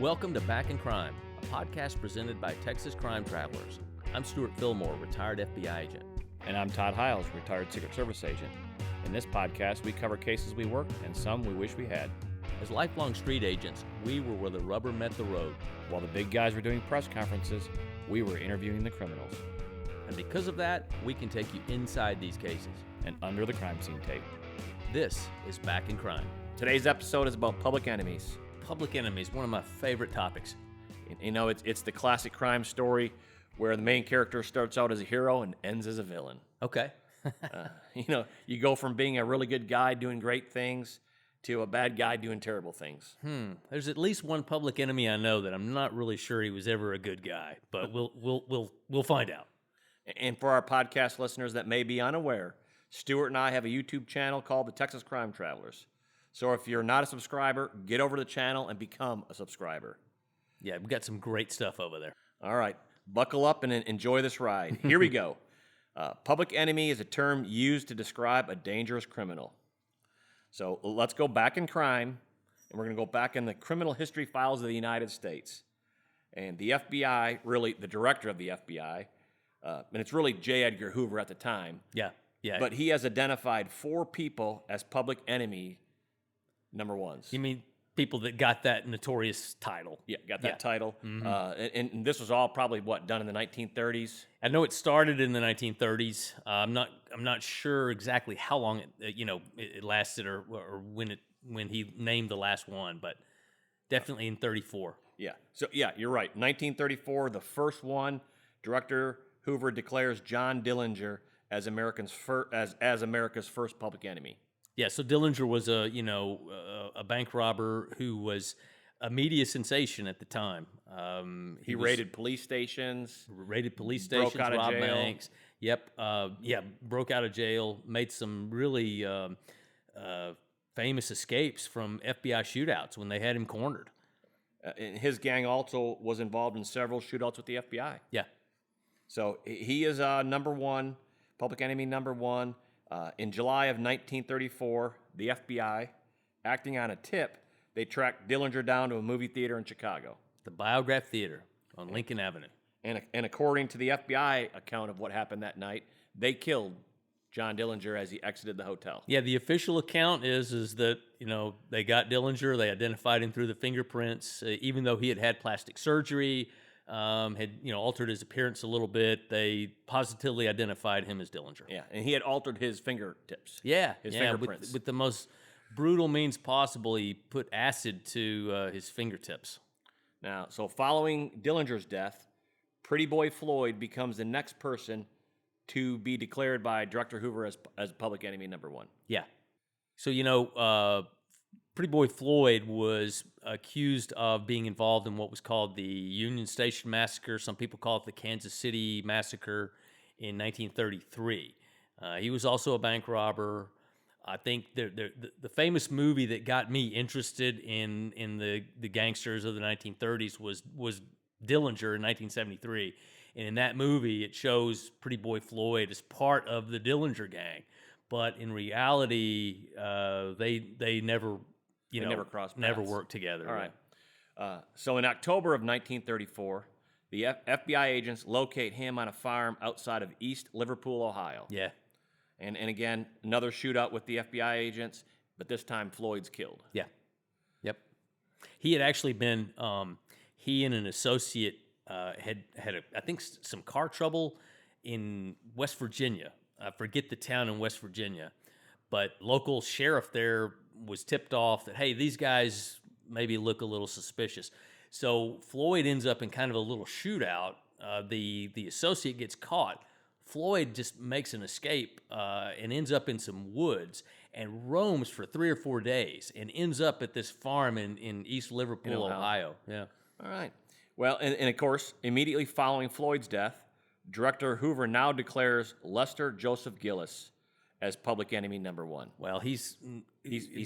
Welcome to Back in Crime, a podcast presented by Texas Crime Travelers. I'm Stewart Fillmore, retired FBI agent. And I'm Todd Hiles, retired Secret Service agent. In this podcast, we cover cases we worked and some we wish we had. As lifelong street agents, we were where the rubber met the road. While the big guys were doing press conferences, we were interviewing the criminals. And because of that, we can take you inside these cases and under the crime scene tape. This is Back in Crime. Today's episode is about public enemies. Public enemies, one of my favorite topics. You know, it's the classic crime story where the main character starts out as a hero and ends as a villain. Okay. You go from being a really good guy doing great things to a bad guy doing terrible things. There's at least one public enemy I know that I'm not really sure he was ever a good guy, but we'll find out. And for our podcast listeners that may be unaware, Stewart and I have a YouTube channel called the Texas Crime Travelers. So if you're not a subscriber, get over to the channel and become a subscriber. Yeah, we've got some great stuff over there. All right, buckle up and enjoy this ride. Here we go. Public enemy is a term used to describe a dangerous criminal. So let's go back in crime, and we're going to go back in the criminal history files of the United States. And the FBI, really the director of the FBI, and it's really J. Edgar Hoover at the time. Yeah. But he has identified 4 people as public enemy number ones. You mean people that got that notorious title? Yeah, got that title. Mm-hmm. And this was all probably, done in the 1930s? I know it started in the 1930s. I'm not sure exactly how long it lasted or when he named the last one, but definitely in 34. Yeah. So yeah, you're right. 1934, the first one. Director Hoover declares John Dillinger as America's first public enemy. Yeah, so Dillinger was a bank robber who was a media sensation at the time. He raided police stations. Broke out of jail. Banks. Yep. Broke out of jail. Made some really famous escapes from FBI shootouts when they had him cornered. And his gang also was involved in several shootouts with the FBI. Yeah. So he is number one, public enemy number one. In July of 1934, the FBI, acting on a tip, they tracked Dillinger down to a movie theater in Chicago. The Biograph Theater on Lincoln Avenue. And according to the FBI account of what happened that night, they killed John Dillinger as he exited the hotel. Yeah, the official account is that, they got Dillinger, they identified him through the fingerprints, even though he had plastic surgery, had altered his appearance a little bit. They positively identified him as Dillinger. Yeah, and he had altered his fingertips. His fingerprints. With the most brutal means possible. He put acid to his fingertips. Now, so following Dillinger's death, Pretty Boy Floyd becomes the next person to be declared by Director Hoover as public enemy number one. Yeah. So, Pretty Boy Floyd was accused of being involved in what was called the Union Station Massacre. Some people call it the Kansas City Massacre in 1933. He was also a bank robber. I think the famous movie that got me interested in the gangsters of the 1930s was Dillinger in 1973. And in that movie, it shows Pretty Boy Floyd as part of the Dillinger gang. But in reality, they never... never crossed paths. Never worked together. All right. So in October of 1934, the FBI agents locate him on a farm outside of East Liverpool, Ohio. Yeah. And again, another shootout with the FBI agents, but this time Floyd's killed. Yeah. Yep. He had actually been, he and an associate had I think some car trouble in West Virginia. I forget the town in West Virginia, but local sheriff there was tipped off that, hey, these guys maybe look a little suspicious. So Floyd ends up in kind of a little shootout. The associate gets caught. Floyd just makes an escape and ends up in some woods and roams for 3 or 4 days and ends up at this farm in East Liverpool, Ohio. Yeah. All right. Well, and of course, immediately following Floyd's death, Director Hoover now declares Lester Joseph Gillis as public enemy number one. Well, he's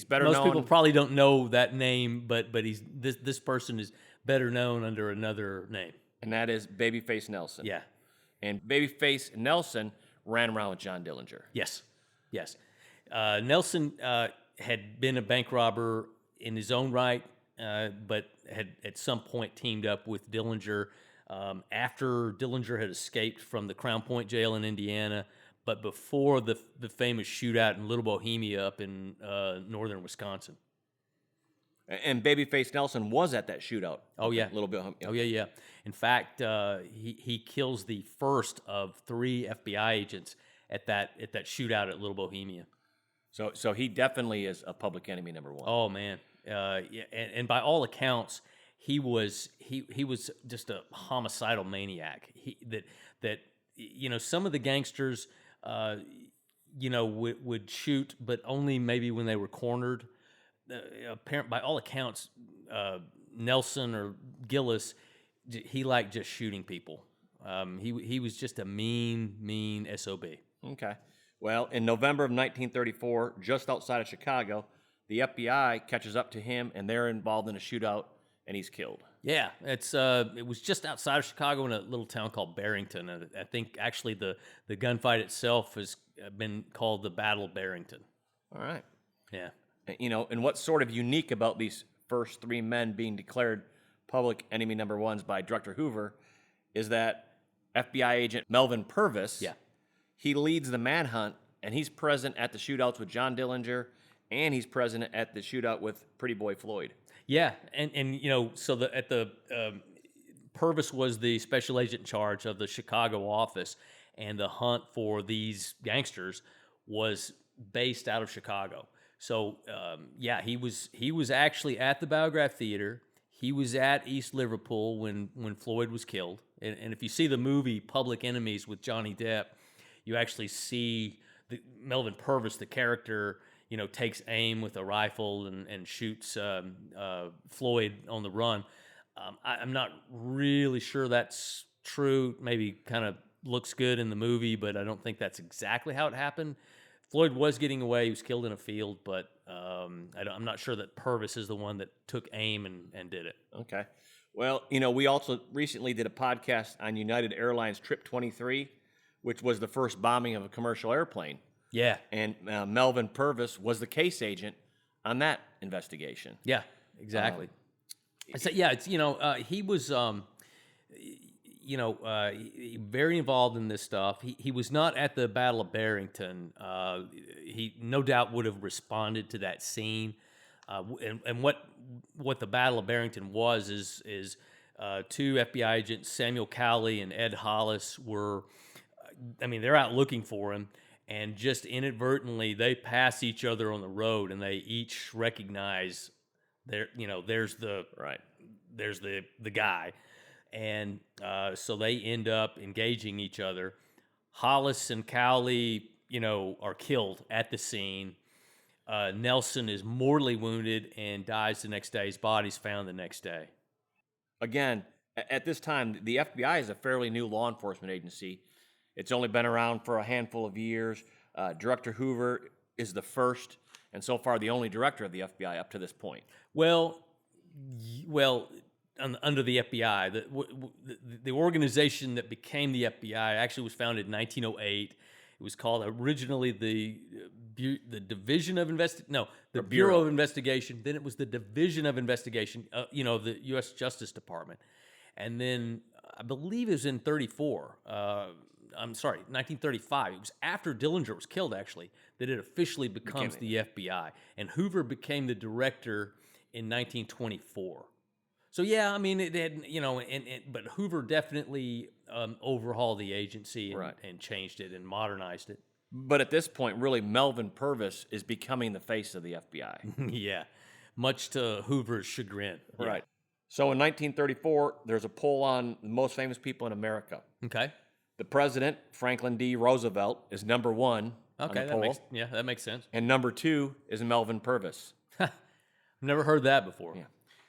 better known. Most people probably don't know that name, but this person is better known under another name, and that is Babyface Nelson. Yeah, and Babyface Nelson ran around with John Dillinger. Yes. Nelson had been a bank robber in his own right. but had at some point teamed up with Dillinger after Dillinger had escaped from the Crown Point jail in Indiana, but before the famous shootout in Little Bohemia up in northern Wisconsin. And Babyface Nelson was at that shootout. Oh yeah, Little bit. Oh yeah. In fact, he kills the first of 3 FBI agents at that shootout at Little Bohemia. So he definitely is a public enemy number 1. Oh man, yeah, and by all accounts, he was just a homicidal maniac. That some of the gangsters, would shoot, but only maybe when they were cornered. By all accounts, Nelson or Gillis, he liked just shooting people. He was just a mean SOB. Okay. Well, in November of 1934, just outside of Chicago, the FBI catches up to him, and they're involved in a shootout, and he's killed. Yeah, it was just outside of Chicago in a little town called Barrington. And I think actually the gunfight itself has been called the Battle of Barrington. All right. Yeah. And what's sort of unique about these first 3 men being declared public enemy number 1s by Director Hoover is that FBI agent Melvin Purvis, he leads the manhunt, and he's present at the shootouts with John Dillinger, and he's present at the shootout with Pretty Boy Floyd. Yeah, and Purvis was the special agent in charge of the Chicago office, and the hunt for these gangsters was based out of Chicago. So he was actually at the Biograph Theater. He was at East Liverpool when Floyd was killed. And if you see the movie Public Enemies with Johnny Depp, you actually see Melvin Purvis, the character, takes aim with a rifle and shoots Floyd on the run. I'm not really sure that's true. Maybe kind of looks good in the movie, but I don't think that's exactly how it happened. Floyd was getting away. He was killed in a field, but I'm not sure that Purvis is the one that took aim and did it. Okay. Well, we also recently did a podcast on United Airlines Trip 23, which was the first bombing of a commercial airplane. Yeah. And Melvin Purvis was the case agent on that investigation. Yeah, exactly. So, he was... very involved in this stuff. He was not at the Battle of Barrington. He no doubt would have responded to that scene. And what the Battle of Barrington was is 2 FBI agents, Samuel Cowley and Ed Hollis, were. They're out looking for him, and just inadvertently they pass each other on the road, and they each recognize there's the guy. And so they end up engaging each other. Hollis and Cowley, are killed at the scene. Nelson is mortally wounded and dies the next day. His body's found the next day. Again, at this time, the FBI is a fairly new law enforcement agency. It's only been around for a handful of years. Director Hoover is the first, and so far the only director of the FBI up to this point. Well, under the FBI, the organization that became the FBI actually was founded in 1908. It was called originally the Division of the Bureau of Investigation. Then it was the Division of Investigation. The U.S. Justice Department, and then I believe it was in 1935. It was after Dillinger was killed, actually, that it officially becomes the FBI. And Hoover became the director in 1924. So yeah, it had, but Hoover definitely overhauled the agency and changed it and modernized it. But at this point, really, Melvin Purvis is becoming the face of the FBI. Yeah, much to Hoover's chagrin. Right. Yeah. So in 1934, there's a poll on the most famous people in America. Okay. The president, Franklin D. Roosevelt, is number 1 on the poll. That makes sense. And number 2 is Melvin Purvis. Never heard that before. Yeah.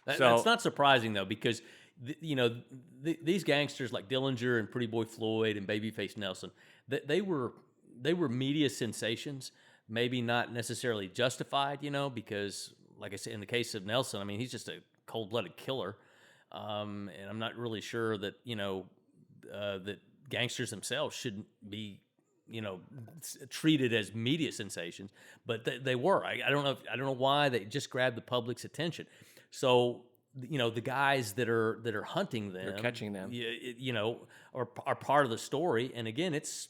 That's not surprising, though, because, these gangsters like Dillinger and Pretty Boy Floyd and Babyface Nelson, they were media sensations, maybe not necessarily justified, because, like I said, in the case of Nelson, he's just a cold-blooded killer. And I'm not really sure that, that gangsters themselves shouldn't be, treated as media sensations, but they were. I don't know why they just grabbed the public's attention. So the guys that are hunting them, They're catching them. are part of the story. And again, it's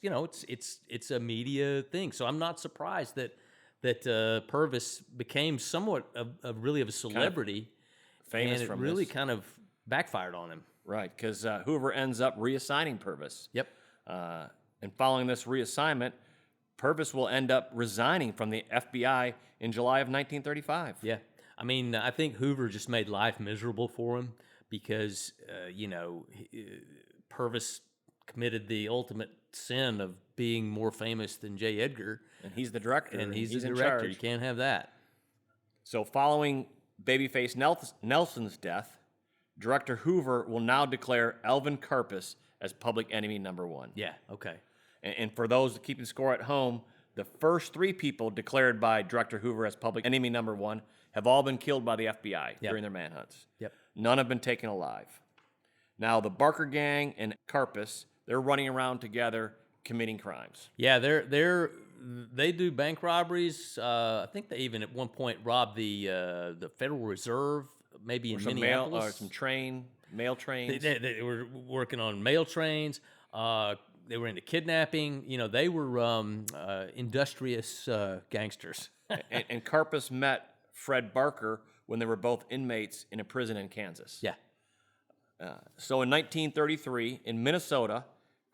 a media thing. So I'm not surprised that Purvis became somewhat of really of a celebrity, famous and it from really this. kind of backfired on him. Right, because Hoover ends up reassigning Purvis. Yep. And following this reassignment, Purvis will end up resigning from the FBI in July of 1935. Yeah. I mean, I think Hoover just made life miserable for him because, Purvis committed the ultimate sin of being more famous than J. Edgar. And he's the director. And he's the in director. charge. You can't have that. So following Babyface Nelson's death, Director Hoover will now declare Alvin Karpis as public enemy number 1. Yeah, okay. And for those keeping score at home, the first 3 people declared by Director Hoover as public enemy number 1 have all been killed by the FBI during their manhunts. Yep. None have been taken alive. Now, the Barker gang and Karpis, they're running around together committing crimes. Yeah, they do bank robberies. I think they even at one point robbed the Federal Reserve, maybe in Minneapolis. Some mail trains. They were working on mail trains. They were into kidnapping. They were industrious gangsters. and Karpis met Fred Barker when they were both inmates in a prison in Kansas. Yeah. So in 1933, in Minnesota,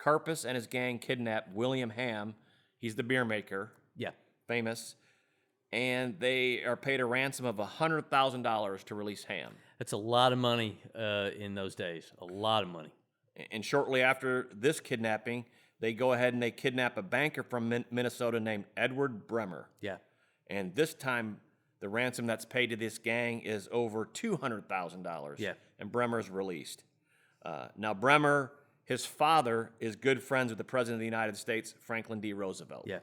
Karpis and his gang kidnapped William Ham. He's the beer maker. Yeah. Famous. And they are paid a ransom of $100,000 to release Ham. That's a lot of money in those days. A lot of money. And shortly after this kidnapping, they go ahead and they kidnap a banker from Minnesota named Edward Bremer. Yeah. And this time, the ransom that's paid to this gang is over $200,000. Yeah. And Bremer's released. Now, Bremer, his father, is good friends with the President of the United States, Franklin D. Roosevelt. Yeah.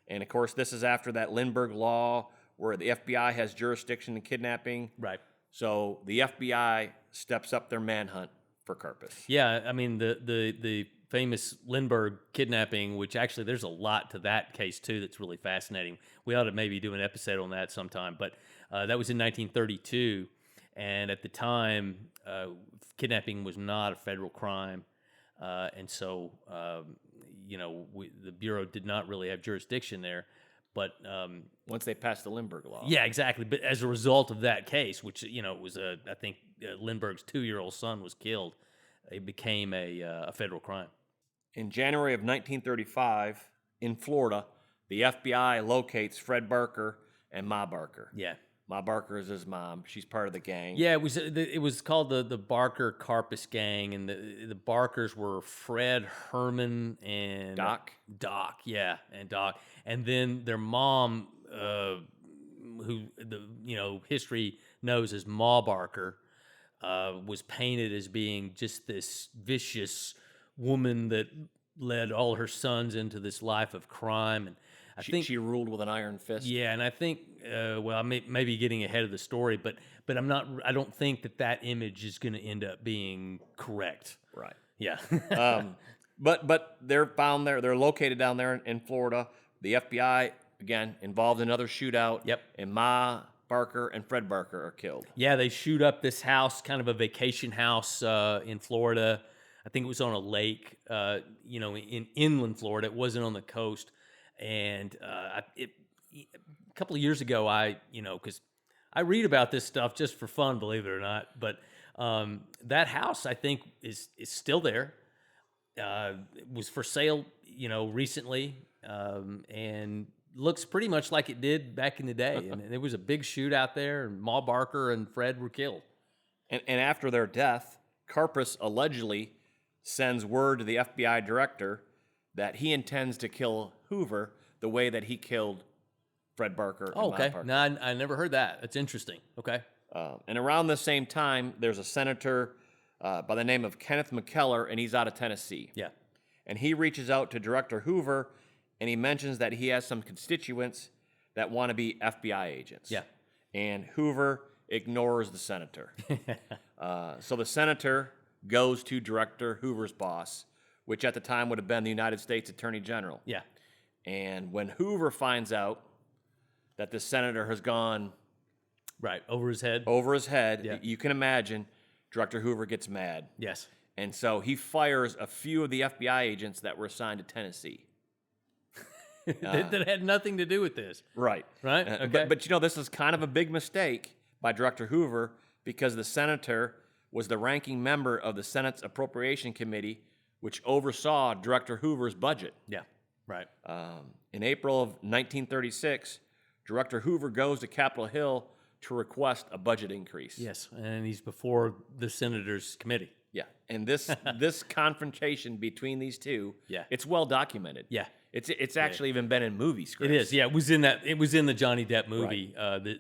And, of course, this is after that Lindbergh Law where the FBI has jurisdiction in kidnapping. Right. So the FBI steps up their manhunt for Karpis. Yeah, I mean the famous Lindbergh kidnapping, which actually there's a lot to that case too that's really fascinating. We ought to maybe do an episode on that sometime. But that was in 1932, and at the time, kidnapping was not a federal crime, and so the Bureau did not really have jurisdiction there. But once they passed the Lindbergh Law. Yeah, exactly. But as a result of that case, which it was I think Lindbergh's 2-year-old son was killed, it became a federal crime. In January of 1935, in Florida, the FBI locates Fred Barker and Ma Barker. Yeah. Ma Barker is his mom. She's part of the gang. Yeah, it was called the Barker Karpis gang, and the Barkers were Fred, Herman, and Doc. Yeah, and Doc, and then their mom, who history knows as Ma Barker, was painted as being just this vicious woman that led all her sons into this life of crime, and I think she ruled with an iron fist. Yeah, and I think, I may be getting ahead of the story, but I'm not. I don't think that image is going to end up being correct. Right. Yeah. But they're found there. They're located down there in Florida. The FBI again involved in another shootout. Yep. And Ma Barker and Fred Barker are killed. Yeah, they shoot up this house, kind of a vacation house in Florida. I think it was on a lake, in inland Florida. It wasn't on the coast. And a couple of years ago, because I read about this stuff just for fun, believe it or not. But that house, I think, is still there. It was for sale, recently, and looks pretty much like it did back in the day. And there was a big shootout there, and Ma Barker and Fred were killed. And after their death, Karpis allegedly sends word to the FBI director that he intends to kill Hoover the way that he killed Fred Barker and Oh, okay. Ma Barker. No, I never heard that. That's interesting. Okay. And around the same time, there's a senator by the name of Kenneth McKellar, and he's out of Tennessee. Yeah. And he reaches out to Director Hoover, and he mentions that he has some constituents that want to be FBI agents. Yeah. And Hoover ignores the senator. So the senator goes to Director Hoover's boss, which at the time would have been the United States Attorney General. Yeah. And when Hoover finds out that the senator has gone Right, over his head. over his head. Yeah. You can imagine Director Hoover gets mad. Yes. And so he fires a few of the FBI agents that were assigned to Tennessee. That had nothing to do with this. Right. Right? Okay. But you know, this is kind of a big mistake by Director Hoover because the senator was the ranking member of the Senate's Appropriation Committee, which oversaw Director Hoover's budget. Yeah. Right. In April of 1936, Director Hoover goes to Capitol Hill to request a budget increase. Yes, and he's before the senators' committee. Yeah, and this confrontation between these two, Yeah. it's well documented. Yeah. It's actually even been in movie scripts. It is. Yeah, it was in that. It was in the Johnny Depp movie.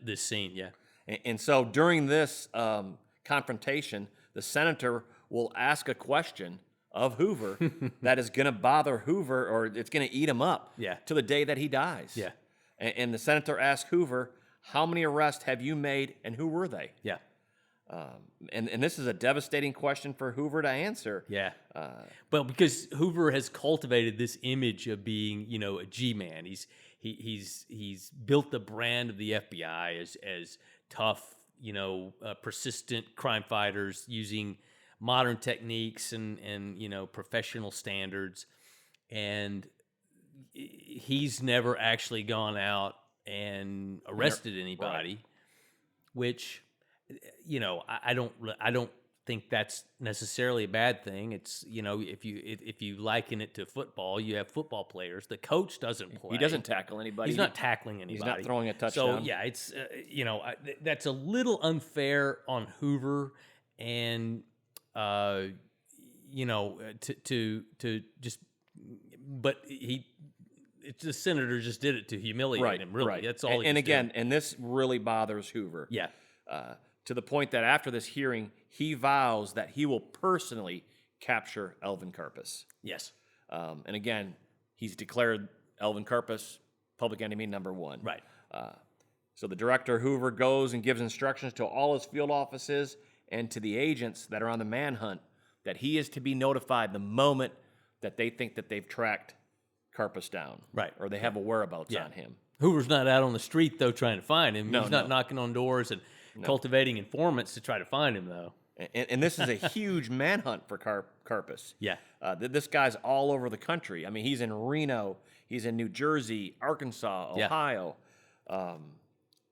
This scene. Yeah. And so during this confrontation, the senator will ask a question of Hoover that is going to bother Hoover, or it's going to eat him up. Yeah. To the day that he dies. Yeah. And the senator asks Hoover, "How many arrests have you made, and who were they?" Yeah. And this is a devastating question for Hoover to answer. Yeah. Well, because Hoover has cultivated this image of being, a G-man. He's built the brand of the FBI as tough, persistent crime fighters using modern techniques and professional standards. And he's never actually gone out and arrested anybody, which, I don't think that's necessarily a bad thing. It's, if you liken it to football, you have football players. The coach doesn't play. He doesn't tackle anybody. He's not tackling anybody. He's not throwing a touchdown. So yeah, it's that's a little unfair on Hoover, and to just, but it's the senator just did it to humiliate him. Really, right. That's all. And again, and this really bothers Hoover. Yeah. To the point that after this hearing, he vows that he will personally capture Alvin Karpis. Yes. And again, he's declared Alvin Karpis public enemy number one. Right. So the director Hoover goes and gives instructions to all his field offices and to the agents that are on the manhunt that he is to be notified the moment that they think that they've tracked Karpis down. Right. Or they have a whereabouts on him. Hoover's not out on the street though trying to find him. No, He's not knocking on doors and cultivating informants to try to find him though. And this is a huge manhunt for Karpis. Yeah. This guy's all over the country. I mean, he's in Reno, he's in New Jersey, Arkansas, Ohio. The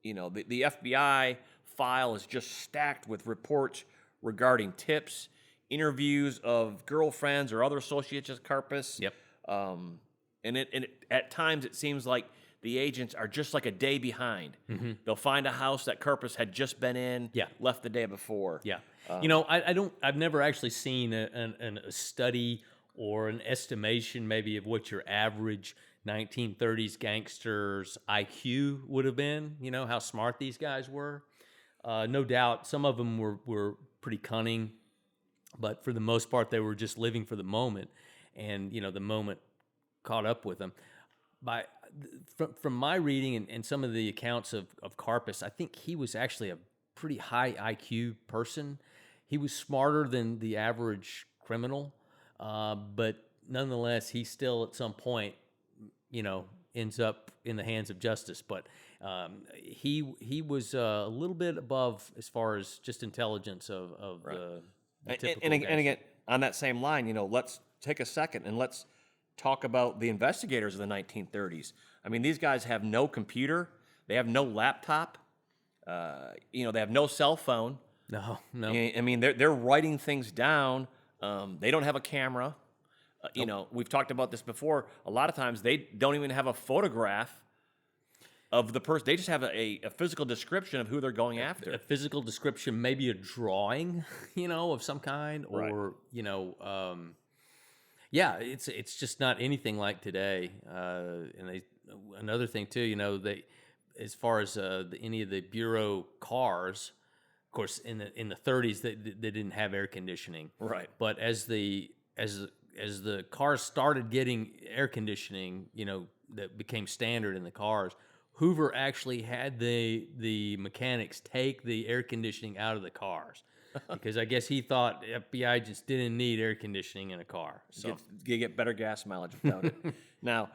FBI file is just stacked with reports regarding tips, interviews of girlfriends or other associates of Karpis. Yep. At times it seems like the agents are just like a day behind. Mm-hmm. They'll find a house that Karpis had just been in, left the day before. Yeah. I've never actually seen a study or an estimation maybe of what your average 1930s gangster's IQ would have been, how smart these guys were. No doubt some of them were pretty cunning, but for the most part they were just living for the moment, and the moment caught up with them. From my reading and some of the accounts of Karpis, I think he was actually a pretty high IQ person. He was smarter than the average criminal, but nonetheless, he still at some point, ends up in the hands of justice. But he was a little bit above as far as just intelligence of the typical and again, on that same line, let's take a second and let's talk about the investigators of the 1930s. I mean, these guys have no computer. They have no laptop. They have no cell phone. No. I mean, they're writing things down. They don't have a camera. We've talked about this before. A lot of times they don't even have a photograph of the person. They just have a physical description of who they're going after. A physical description, maybe a drawing, of some kind, or it's just not anything like today. And another thing too, they, as far as any of the bureau cars, of course, in the 30s they didn't have air conditioning. Right. But as the cars started getting air conditioning, that became standard in the cars, Hoover actually had the mechanics take the air conditioning out of the cars. Because I guess he thought the FBI just didn't need air conditioning in a car. So you get better gas mileage without it. Now,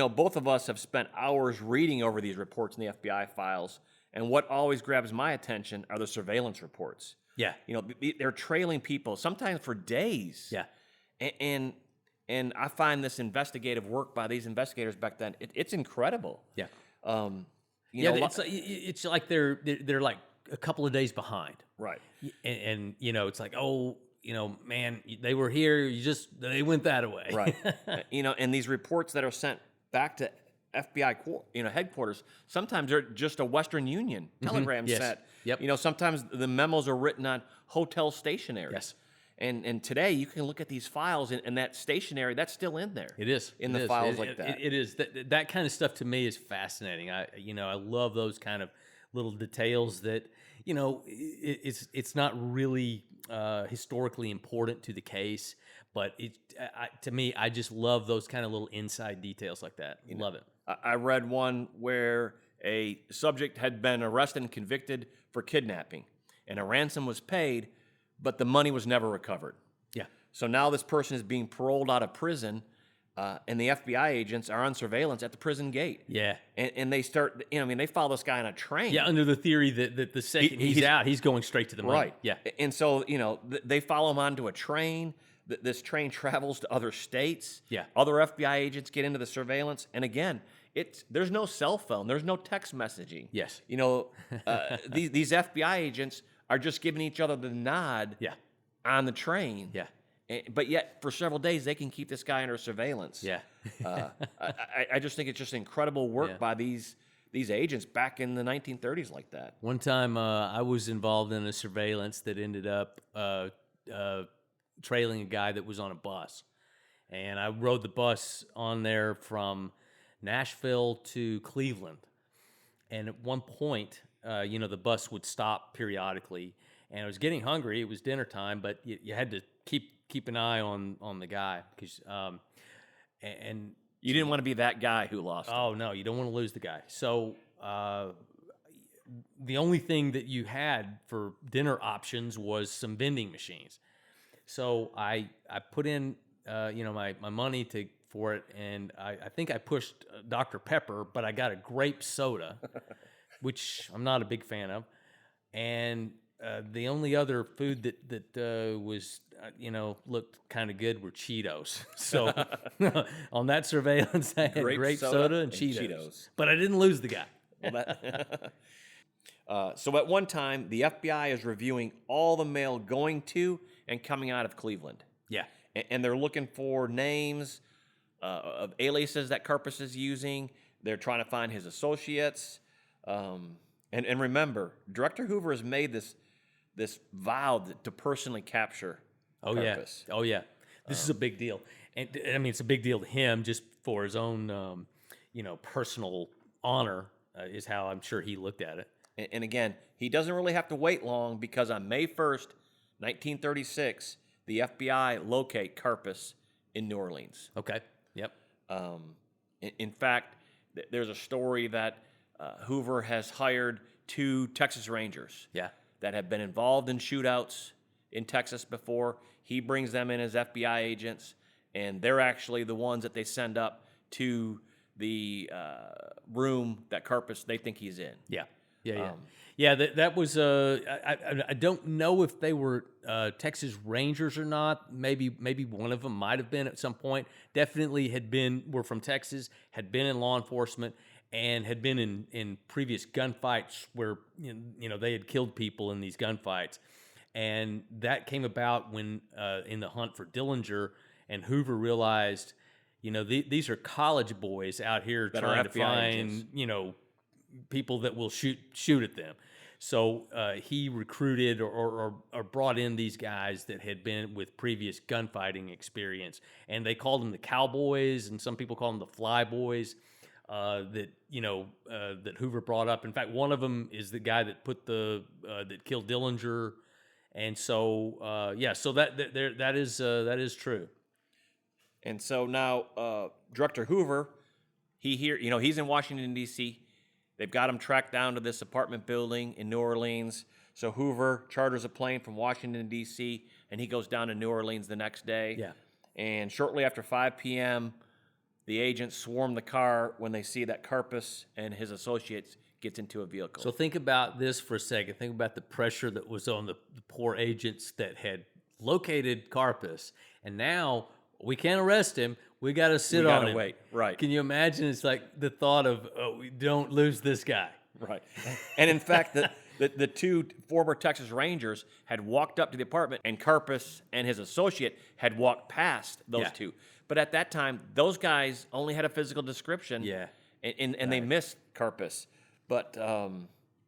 both of us have spent hours reading over these reports in the FBI files, And what always grabs my attention are the surveillance reports. Yeah. You know, they're trailing people sometimes for days. Yeah. And I find this investigative work by these investigators back then, it's incredible. Yeah. You know, It's like they're like a couple of days behind. right. And you know, it's like, oh, you know, man, they were here. They went that way. Right. You know, and these reports that are sent back to FBI, headquarters, sometimes they're just a Western Union telegram Yes. set. Yep. You know, sometimes the memos are written on hotel stationery. Yes. And today you can look at these files and that stationery that's still in there. It is in It the is. files like that. It is that kind of stuff to me is fascinating. I love those kind of little details that it's not really historically important to the case, but to me, I just love those kind of little inside details like that. Love it. I read one where a subject had been arrested and convicted for kidnapping, and a ransom was paid, but the money was never recovered. Yeah. So now this person is being paroled out of prison, and the FBI agents are on surveillance at the prison gate. Yeah. And they start, they follow this guy on a train. Yeah, under the theory that the second he's out, he's going straight to the money. Right. Yeah. And so, they follow him onto a train. This train travels to other states. Yeah. Other FBI agents get into the surveillance. And again, there's no cell phone. There's no text messaging. Yes. These FBI agents are just giving each other the nod Yeah. on the train. Yeah. But yet, for several days, they can keep this guy under surveillance. Yeah. I just think it's just incredible work by these agents back in the 1930s like that. One time I was involved in a surveillance that ended up trailing a guy that was on a bus. And I rode the bus on there from Nashville to Cleveland. And at one point, the bus would stop periodically. And I was getting hungry. It was dinner time, but you had to keep an eye on the guy because and You didn't want to be that guy who lost. oh no, you don't want to lose the guy. So the only thing that you had for dinner options was some vending machines. So I put in my money for it, and I think I pushed Dr. Pepper, but I got a grape soda, which I'm not a big fan of, and the only other food that was looked kind of good were Cheetos. So on that surveillance, I had grape soda and Cheetos, but I didn't lose the guy. So at one time, the FBI is reviewing all the mail going to and coming out of Cleveland. Yeah. And they're looking for names of aliases that Karpis is using. They're trying to find his associates. And remember, Director Hoover has made this vow to personally capture Karpis. Oh, yeah. This is a big deal. And I mean, it's a big deal to him just for his own, personal honor is how I'm sure he looked at it. And again, he doesn't really have to wait long because on May 1st, 1936, the FBI locate Karpis in New Orleans. Okay. Yep. In fact, there's a story that Hoover has hired 2 Texas Rangers that have been involved in shootouts in Texas before. He brings them in as FBI agents, and they're actually the ones that they send up to the room that Karpis, they think he's in. Yeah. Yeah, that was. I don't know if they were Texas Rangers or not. Maybe one of them might have been at some point. Definitely were from Texas, had been in law enforcement, and had been in previous gunfights where they had killed people in these gunfights. And that came about when in the hunt for Dillinger, and Hoover realized, these are college boys out here that trying to find people that will shoot at them. So he recruited or brought in these guys that had been with previous gunfighting experience, and they called them the Cowboys, and some people call them the Fly Boys. That Hoover brought up. In fact, one of them is the guy that that killed Dillinger, and so so that is true. And so now Director Hoover, he's in Washington D.C. They've got him tracked down to this apartment building in New Orleans. So Hoover charters a plane from Washington, D.C., and he goes down to New Orleans the next day. Yeah. And shortly after 5 p.m., the agents swarm the car when they see that Karpis and his associates gets into a vehicle. So think about this for a second. Think about the pressure that was on the poor agents that had located Karpis, and now we can't arrest him. We got to sit on him. Wait, right? Can you imagine? It's like the thought of, we don't lose this guy. Right. And in fact, the two former Texas Rangers had walked up to the apartment, and Karpis and his associate had walked past those two. But at that time, those guys only had a physical description. Yeah. And they missed Karpis. But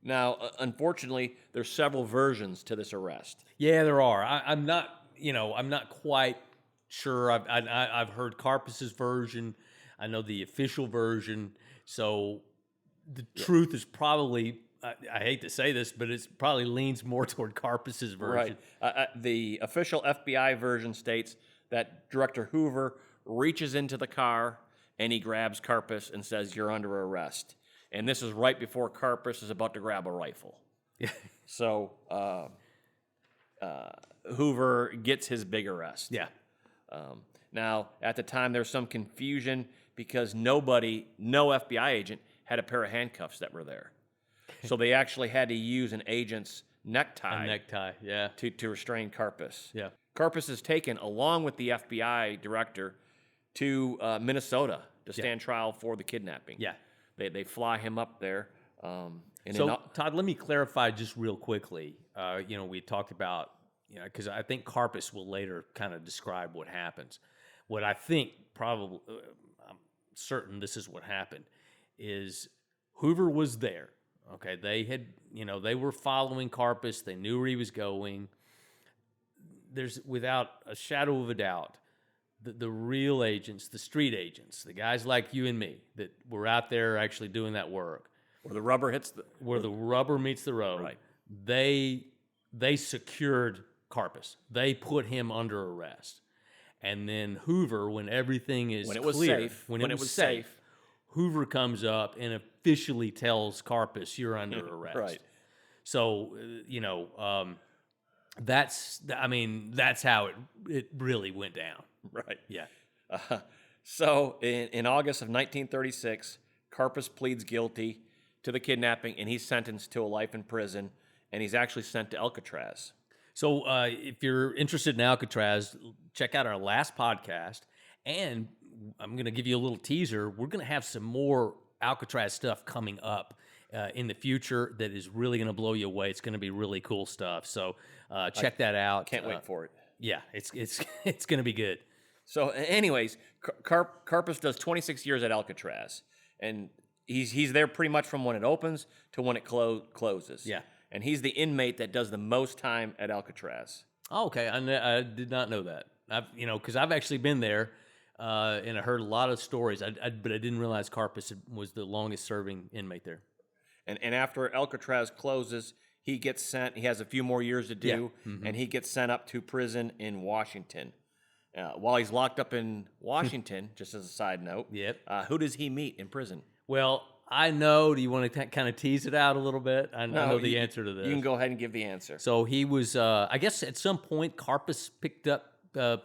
now, unfortunately, there's several versions to this arrest. Yeah, there are. I'm not quite sure. I've heard Karpis's version. I know the official version. So the truth is probably, I hate to say this, but it probably leans more toward Karpis's version. Right. The official FBI version states that Director Hoover reaches into the car and he grabs Karpis and says, "You're under arrest." And this is right before Karpis is about to grab a rifle. Yeah. So Hoover gets his big arrest. Yeah. Now, at the time, there's some confusion because no FBI agent had a pair of handcuffs that were there. So they actually had to use an agent's necktie. A necktie, yeah. To restrain Karpis. Yeah. Karpis is taken, along with the FBI director, to Minnesota to stand trial for the kidnapping. Yeah. They fly him up there. So, Todd, let me clarify just real quickly. We talked about, because I think Karpis will later kind of describe what happens. What I think probably, I'm certain this is what happened, is Hoover was there. Okay, they had, they were following Karpis. They knew where he was going. There's, without a shadow of a doubt, the real agents, the street agents, the guys like you and me that were out there actually doing that work, where the rubber meets the road. Right. They secured Karpis. They put him under arrest. And then Hoover, when everything is when it was safe, Hoover comes up and officially tells Karpis, "You're under arrest." Right. So, that's how it really went down. Right. Yeah. So in August of 1936, Karpis pleads guilty to the kidnapping, and he's sentenced to a life in prison, and he's actually sent to Alcatraz. So if you're interested in Alcatraz, check out our last podcast, and I'm going to give you a little teaser. We're going to have some more Alcatraz stuff coming up in the future that is really going to blow you away. It's going to be really cool stuff. So check that out. Can't wait for it. Yeah, it's going to be good. So anyways, Karpis does 26 years at Alcatraz, and he's there pretty much from when it opens to when it closes. Yeah. And he's the inmate that does the most time at Alcatraz. Oh, okay. I did not know that. Because I've actually been there, and I heard a lot of stories. But I didn't realize Karpis was the longest-serving inmate there. And after Alcatraz closes, he gets sent. He has a few more years to do, and he gets sent up to prison in Washington. While he's locked up in Washington, just as a side note, who does he meet in prison? Well, I know. Do you want to kind of tease it out a little bit? I know the answer to this. You can go ahead and give the answer. So he was, I guess at some point, Karpis picked up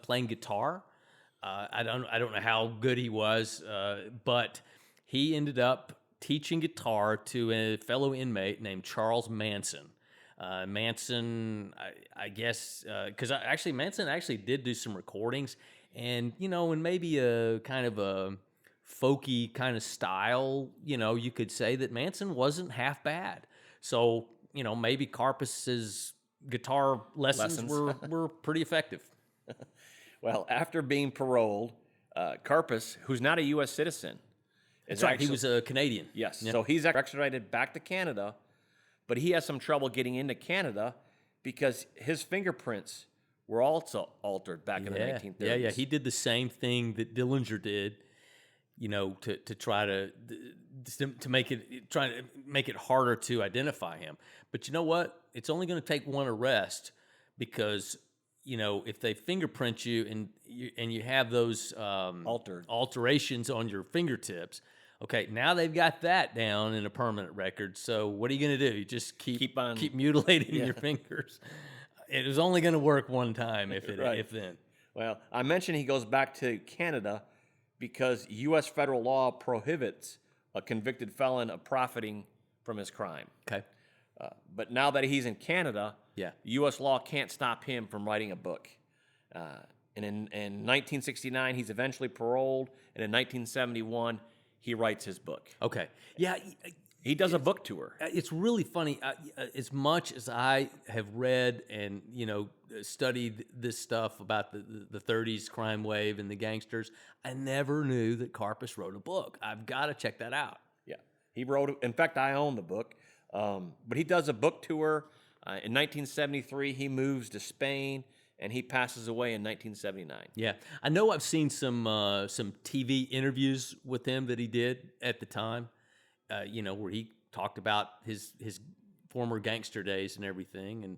playing guitar. I don't know how good he was, but he ended up teaching guitar to a fellow inmate named Charles Manson. Manson, I guess, because Manson actually did do some recordings, and in maybe a kind of a folky kind of style, you could say that Manson wasn't half bad. So, maybe Karpis's guitar lessons were pretty effective. Well, after being paroled, Karpis, who's not a U.S. citizen, That's right. He was a Canadian. Yes. Yeah. So he's extradited back to Canada, but he has some trouble getting into Canada because his fingerprints were also altered back in the 1930s. Yeah. He did the same thing that Dillinger did, to try to make it harder to identify him. But you know what? It's only going to take one arrest because if they fingerprint you and you have those alterations on your fingertips. Okay, now they've got that down in a permanent record. So what are you going to do? You just keep mutilating your fingers. It was only going to work one time, if then. Well, I mentioned he goes back to Canada because U.S. federal law prohibits a convicted felon of profiting from his crime. Okay. But now that he's in Canada, Yeah. U.S. law can't stop him from writing a book. And in 1969, he's eventually paroled, and in 1971, he writes his book. Okay. Yeah. He does a book tour. It's really funny. As much as I have read and studied this stuff about the 30s crime wave and the gangsters, I never knew that Karpis wrote a book. I've got to check that out. Yeah, he wrote. In fact, I own the book. But he does a book tour. In 1973, he moves to Spain, and he passes away in 1979. Yeah, I know. I've seen some TV interviews with him that he did at the time. Where he talked about his former gangster days and everything, and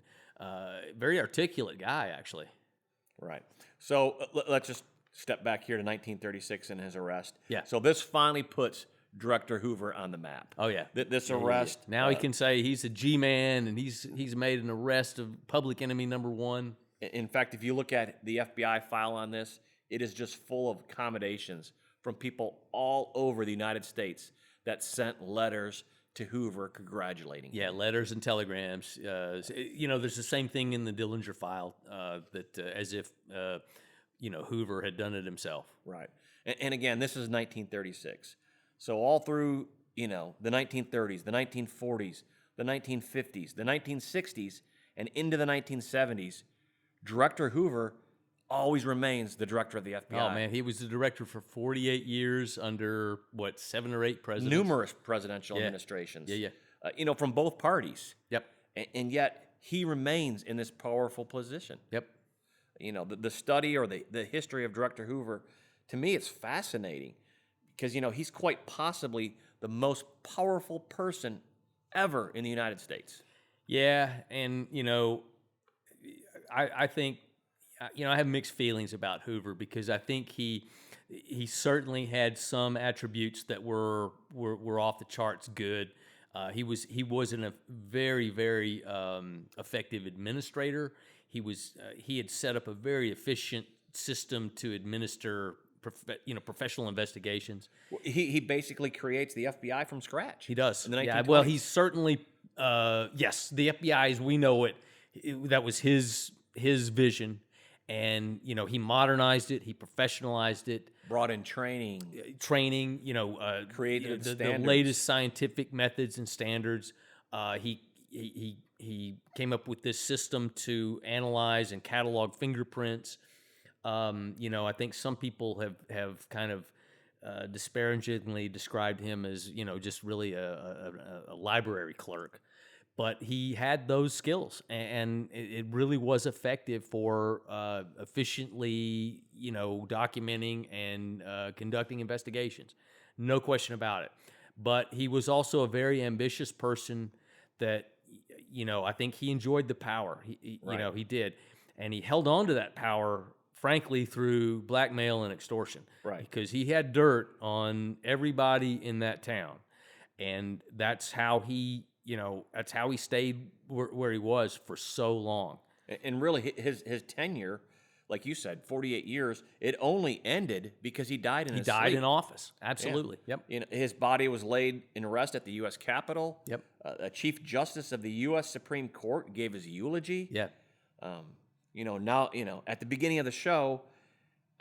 very articulate guy, actually. Right. So let's just step back here to 1936 and his arrest. Yeah. So this finally puts Director Hoover on the map. Oh yeah. This arrest. Yeah. Now he can say he's a G-man, and he's made an arrest of public enemy number one. In fact, if you look at the FBI file on this, it is just full of accommodations from people all over the United States that sent letters to Hoover congratulating him. Yeah, letters and telegrams. There's the same thing in the Dillinger file that as if Hoover had done it himself. Right. And again, this is 1936. So all through the 1930s, the 1940s, the 1950s, the 1960s, and into the 1970s, Director Hoover always remains the director of the FBI. Oh, man, he was the director for 48 years under, 7 or 8 presidents? Numerous presidential administrations. Yeah. From both parties. Yep. And yet, he remains in this powerful position. Yep. The study or the history of Director Hoover, to me, it's fascinating because, he's quite possibly the most powerful person ever in the United States. Yeah, and, I think, I have mixed feelings about Hoover because I think he certainly had some attributes that were off the charts good. He was a very, very effective administrator. He had set up a very efficient system to administer professional investigations. He basically creates the FBI from scratch. He does. In the 1920s. Yeah, well, he's certainly yes, the FBI as we know it, that was his vision. And, he modernized it, he professionionalized it. Brought in training. Created the latest scientific methods and standards. He came up with this system to analyze and catalog fingerprints. I think some people have kind of disparagingly described him as, just really a library clerk. But he had those skills, and it really was effective for efficiently, documenting and conducting investigations. No question about it. But he was also a very ambitious person that, I think he enjoyed the power. He did. And he held on to that power, frankly, through blackmail and extortion. Right. Because he had dirt on everybody in that town. And that's how he stayed where he was for so long. And really, his tenure, like you said, 48 years, it only ended because he died in his sleep. He died in office. Absolutely. Yeah. Yep. His body was laid in rest at the U.S. Capitol. Yep. A Chief Justice of the U.S. Supreme Court gave his eulogy. Yeah. Now, at the beginning of the show,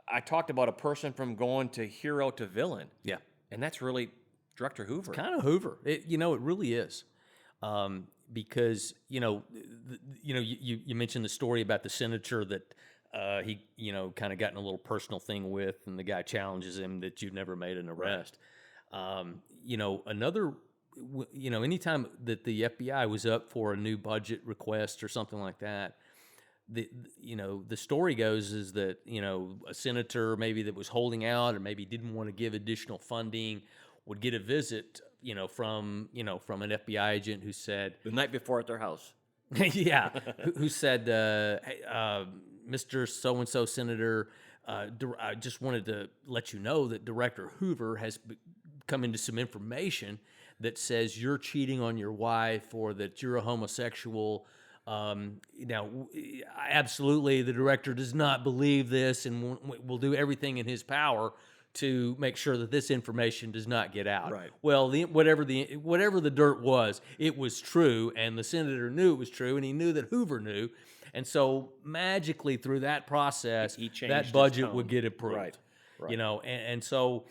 I talked about a person from going to hero to villain. Yeah. And that's really Director Hoover. Kind of Hoover. It really is. Because you mentioned the story about the senator that he kind of got in a little personal thing with, and the guy challenges him that you've never made an arrest. Anytime that the FBI was up for a new budget request or something like that, the story goes is that a senator maybe that was holding out or maybe didn't want to give additional funding would get a visit from an FBI agent who said the night before at their house. Yeah, who said, "Hey, Mr. So-and-so Senator, I just wanted to let you know that Director Hoover has come into some information that says you're cheating on your wife or that you're a homosexual." Now, absolutely, the director does not believe this and will do everything in his power to make sure that this information does not get out. Right. Well, whatever the dirt was, it was true, and the senator knew it was true, and he knew that Hoover knew, and so magically through that process, He changed that his budget tone. would get approved. Right. You know, and so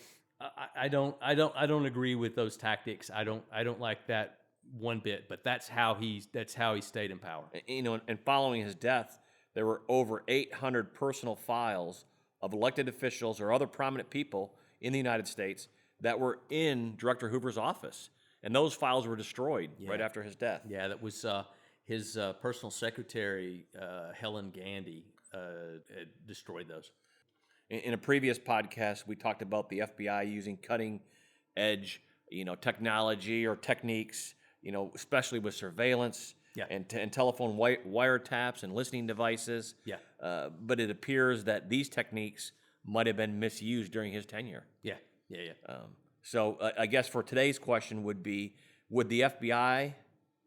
I don't agree with those tactics. I don't like that one bit. But that's how he stayed in power. You know, and following his death, there were over 800 personal files of elected officials or other prominent people in the United States that were in Director Hoover's office. And those files were destroyed right after his death. Yeah, that was his personal secretary, Helen Gandy, had destroyed those. In a previous podcast, we talked about the FBI using cutting-edge, technology or techniques, especially with surveillance and telephone wiretaps and listening devices. Yeah. But it appears that these techniques might have been misused during his tenure. Yeah. So I guess for today's question would be, would the FBI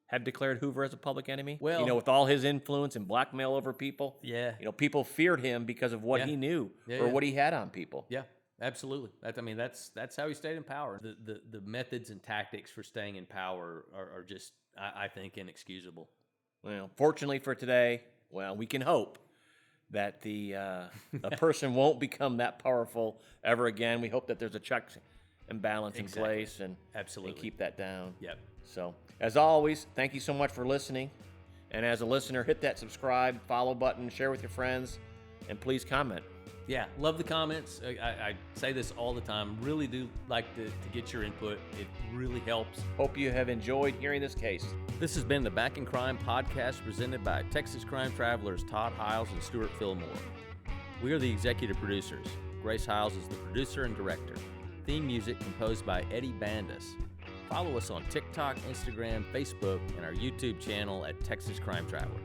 have declared Hoover as a public enemy? Well, with all his influence and blackmail over people. Yeah. People feared him because of what he knew or what he had on people. Yeah, absolutely. That's how he stayed in power. The methods and tactics for staying in power are just, I think, inexcusable. Well, fortunately for today, we can hope that a person won't become that powerful ever again. We hope that there's a check and balance in place and keep that down. Yep. So, as always, thank you so much for listening. And as a listener, hit that subscribe, follow button, share with your friends, and please comment. Yeah, love the comments. I say this all the time. Really do like to get your input. It really helps. Hope you have enjoyed hearing this case. This has been the Back in Crime podcast presented by Texas Crime Travelers Todd Hiles and Stewart Fillmore. We are the executive producers. Grace Hiles is the producer and director. Theme music composed by Eddie Bandus. Follow us on TikTok, Instagram, Facebook, and our YouTube channel at Texas Crime Travelers.